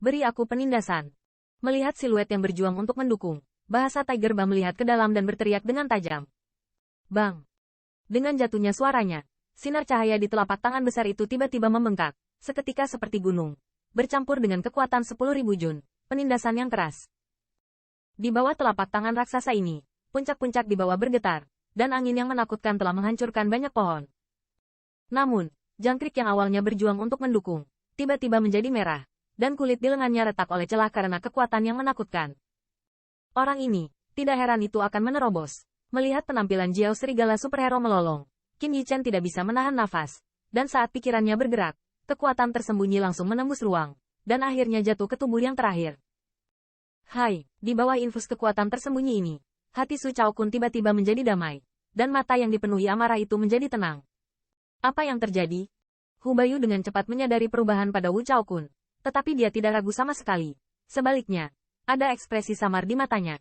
Beri aku penindasan. Melihat siluet yang berjuang untuk mendukung, bahasa Tiger Ba melihat ke dalam dan berteriak dengan tajam. Bang! Dengan jatuhnya suaranya, sinar cahaya di telapak tangan besar itu tiba-tiba membengkak, seketika seperti gunung, bercampur dengan kekuatan 10.000 jun, penindasan yang keras. Di bawah telapak tangan raksasa ini, puncak-puncak di bawah bergetar, dan angin yang menakutkan telah menghancurkan banyak pohon. Namun, jangkrik yang awalnya berjuang untuk mendukung, tiba-tiba menjadi merah, dan kulit di lengannya retak oleh celah karena kekuatan yang menakutkan. Orang ini, tidak heran itu akan menerobos. Melihat penampilan Jiao Serigala Superhero melolong, Qin Yichen tidak bisa menahan nafas, dan saat pikirannya bergerak, kekuatan tersembunyi langsung menembus ruang, dan akhirnya jatuh ke tubuh yang terakhir. Hai, di bawah infus kekuatan tersembunyi ini, hati Su Chaokun tiba-tiba menjadi damai, dan mata yang dipenuhi amarah itu menjadi tenang. Apa yang terjadi? Hu Bayu dengan cepat menyadari perubahan pada Wu Chaokun, tetapi dia tidak ragu sama sekali. Sebaliknya, ada ekspresi samar di matanya.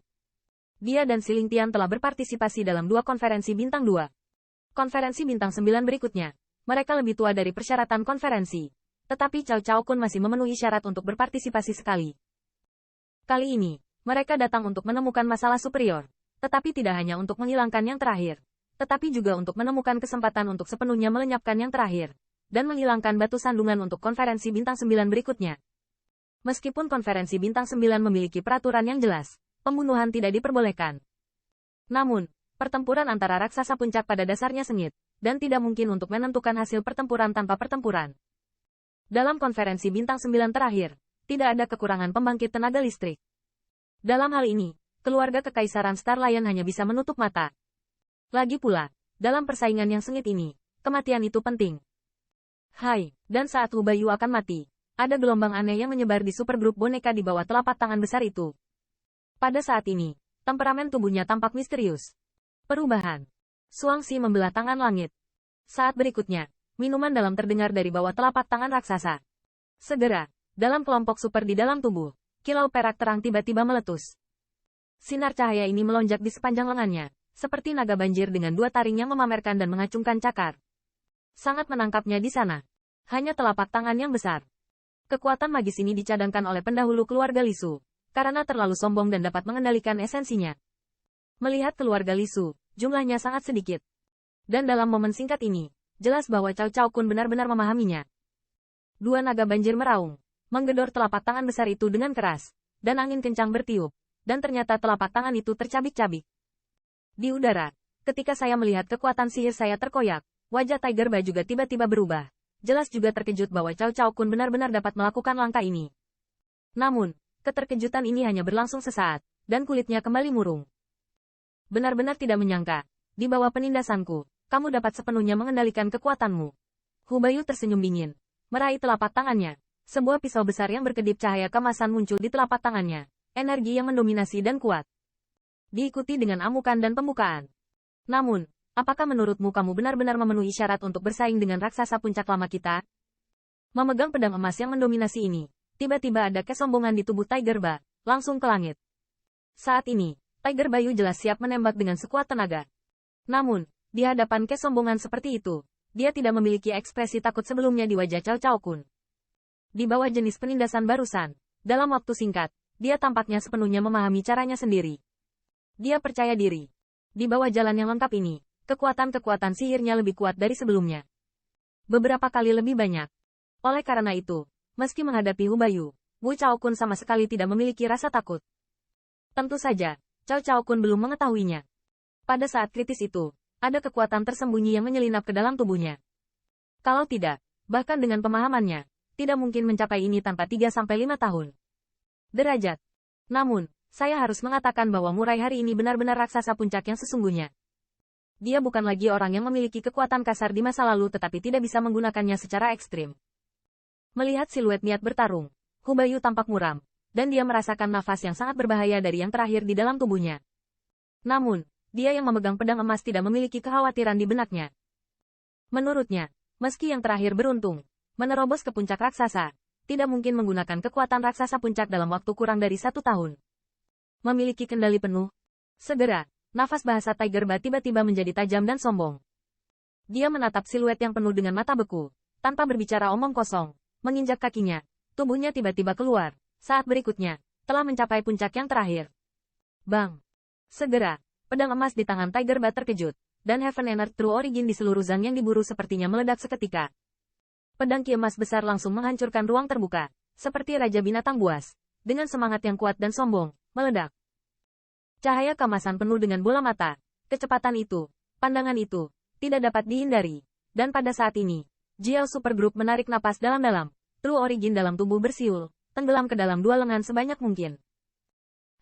Dia dan Siling Tian telah berpartisipasi dalam 2 konferensi bintang 2. Konferensi bintang 9 berikutnya, mereka lebih tua dari persyaratan konferensi. Tetapi Cao Cao Kun masih memenuhi syarat untuk berpartisipasi sekali. Kali ini, mereka datang untuk menemukan masalah superior. Tetapi tidak hanya untuk menghilangkan yang terakhir. Tetapi juga untuk menemukan kesempatan untuk sepenuhnya melenyapkan yang terakhir. Dan menghilangkan batu sandungan untuk konferensi bintang 9 berikutnya. Meskipun konferensi bintang 9 memiliki peraturan yang jelas, pembunuhan tidak diperbolehkan. Namun, pertempuran antara raksasa puncak pada dasarnya sengit, dan tidak mungkin untuk menentukan hasil pertempuran tanpa pertempuran. Dalam konferensi bintang 9 terakhir, tidak ada kekurangan pembangkit tenaga listrik. Dalam hal ini, keluarga kekaisaran Star Lion hanya bisa menutup mata. Lagi pula, dalam persaingan yang sengit ini, kematian itu penting. Hai, dan saat Hu Bayu akan mati, ada gelombang aneh yang menyebar di supergrup boneka di bawah telapak tangan besar itu. Pada saat ini, temperamen tubuhnya tampak misterius. Perubahan. Suangsi membelah tangan langit. Saat berikutnya, minuman dalam terdengar dari bawah telapak tangan raksasa. Segera, dalam kelompok super di dalam tubuh, kilau perak terang tiba-tiba meletus. Sinar cahaya ini melonjak di sepanjang lengannya, seperti naga banjir dengan 2 taring yang memamerkan dan mengacungkan cakar. Sangat menangkapnya di sana. Hanya telapak tangan yang besar. Kekuatan magis ini dicadangkan oleh pendahulu keluarga Lisu, karena terlalu sombong dan dapat mengendalikan esensinya. Melihat keluarga Lisu, jumlahnya sangat sedikit. Dan dalam momen singkat ini, jelas bahwa Cao Cao Kun benar-benar memahaminya. 2 naga banjir meraung, menggedor telapak tangan besar itu dengan keras, dan angin kencang bertiup, dan ternyata telapak tangan itu tercabik-cabik. Di udara, ketika saya melihat kekuatan sihir saya terkoyak, wajah Tiger Ba juga tiba-tiba berubah. Jelas juga terkejut bahwa Cao Cao Kun benar-benar dapat melakukan langkah ini. Namun, keterkejutan ini hanya berlangsung sesaat, dan kulitnya kembali murung. Benar-benar tidak menyangka, di bawah penindasanku, kamu dapat sepenuhnya mengendalikan kekuatanmu. Hu Bayu tersenyum dingin, meraih telapak tangannya. Sebuah pisau besar yang berkedip cahaya kemasan muncul di telapak tangannya, energi yang mendominasi dan kuat. Diikuti dengan amukan dan pembukaan. Namun, apakah menurutmu kamu benar-benar memenuhi syarat untuk bersaing dengan raksasa puncak lama kita? Memegang pedang emas yang mendominasi ini, tiba-tiba ada kesombongan di tubuh Tiger Ba, langsung ke langit. Saat ini, Tiger Bayu jelas siap menembak dengan sekuat tenaga. Namun, di hadapan kesombongan seperti itu, dia tidak memiliki ekspresi takut sebelumnya di wajah Cao Cao Kun. Di bawah jenis penindasan barusan, dalam waktu singkat, dia tampaknya sepenuhnya memahami caranya sendiri. Dia percaya diri. Di bawah jalan yang lengkap ini, kekuatan-kekuatan sihirnya lebih kuat dari sebelumnya. Beberapa kali lebih banyak. Oleh karena itu, meski menghadapi Hu Bayu, Wu Chaokun sama sekali tidak memiliki rasa takut. Tentu saja, Cao Cao Kun belum mengetahuinya. Pada saat kritis itu, ada kekuatan tersembunyi yang menyelinap ke dalam tubuhnya. Kalau tidak, bahkan dengan pemahamannya, tidak mungkin mencapai ini tanpa 3-5 tahun. Derajat. Namun, saya harus mengatakan bahwa Murai hari ini benar-benar raksasa puncak yang sesungguhnya. Dia bukan lagi orang yang memiliki kekuatan kasar di masa lalu tetapi tidak bisa menggunakannya secara ekstrim. Melihat siluet niat bertarung, Hu Bayu tampak muram, dan dia merasakan nafas yang sangat berbahaya dari yang terakhir di dalam tubuhnya. Namun, dia yang memegang pedang emas tidak memiliki kekhawatiran di benaknya. Menurutnya, meski yang terakhir beruntung, menerobos ke puncak raksasa, tidak mungkin menggunakan kekuatan raksasa puncak dalam waktu kurang dari 1 tahun. Memiliki kendali penuh. Segera, nafas bahasa Tiger Ba tiba-tiba menjadi tajam dan sombong. Dia menatap siluet yang penuh dengan mata beku, tanpa berbicara omong kosong, menginjak kakinya, tubuhnya tiba-tiba keluar, Saat berikutnya, telah mencapai puncak yang terakhir. Bang! Segera, pedang emas di tangan Tiger Bat terkejut, dan Heaven and Earth True Origin di seluruh Zang yang diburu sepertinya meledak seketika. Pedang ki emas besar langsung menghancurkan ruang terbuka, seperti Raja Binatang Buas. Dengan semangat yang kuat dan sombong, meledak. Cahaya keemasan penuh dengan bola mata. Kecepatan itu, pandangan itu, tidak dapat dihindari. Dan pada saat ini, Jiao Super Group menarik napas dalam-dalam. True Origin dalam tubuh bersiul, tenggelam ke dalam dua lengan sebanyak mungkin.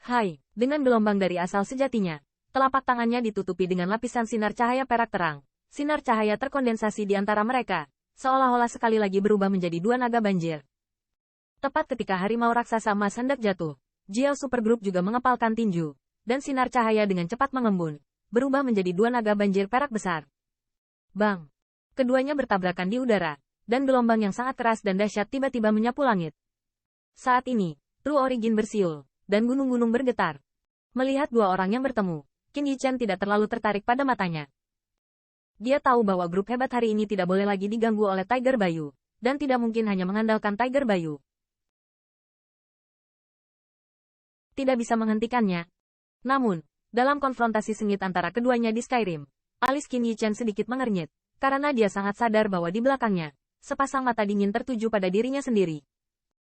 Hai, dengan gelombang dari asal sejatinya, telapak tangannya ditutupi dengan lapisan sinar cahaya perak terang. Sinar cahaya terkondensasi di antara mereka, seolah-olah sekali lagi berubah menjadi dua naga banjir. Tepat ketika harimau raksasa emas hendak jatuh, Jiao Super Group juga mengepalkan tinju, dan sinar cahaya dengan cepat mengembun, berubah menjadi dua naga banjir perak besar. Bang! Keduanya bertabrakan di udara, dan gelombang yang sangat keras dan dahsyat tiba-tiba menyapu langit. Saat ini, True Origin bersiul, dan gunung-gunung bergetar. Melihat dua orang yang bertemu, Qin Yichen tidak terlalu tertarik pada matanya. Dia tahu bahwa grup hebat hari ini tidak boleh lagi diganggu oleh Tiger Bayu, dan tidak mungkin hanya mengandalkan Tiger Bayu. Tidak bisa menghentikannya. Namun, dalam konfrontasi sengit antara keduanya di Skyrim, alis Qin Yichen sedikit mengernyit, karena dia sangat sadar bahwa di belakangnya, sepasang mata dingin tertuju pada dirinya sendiri.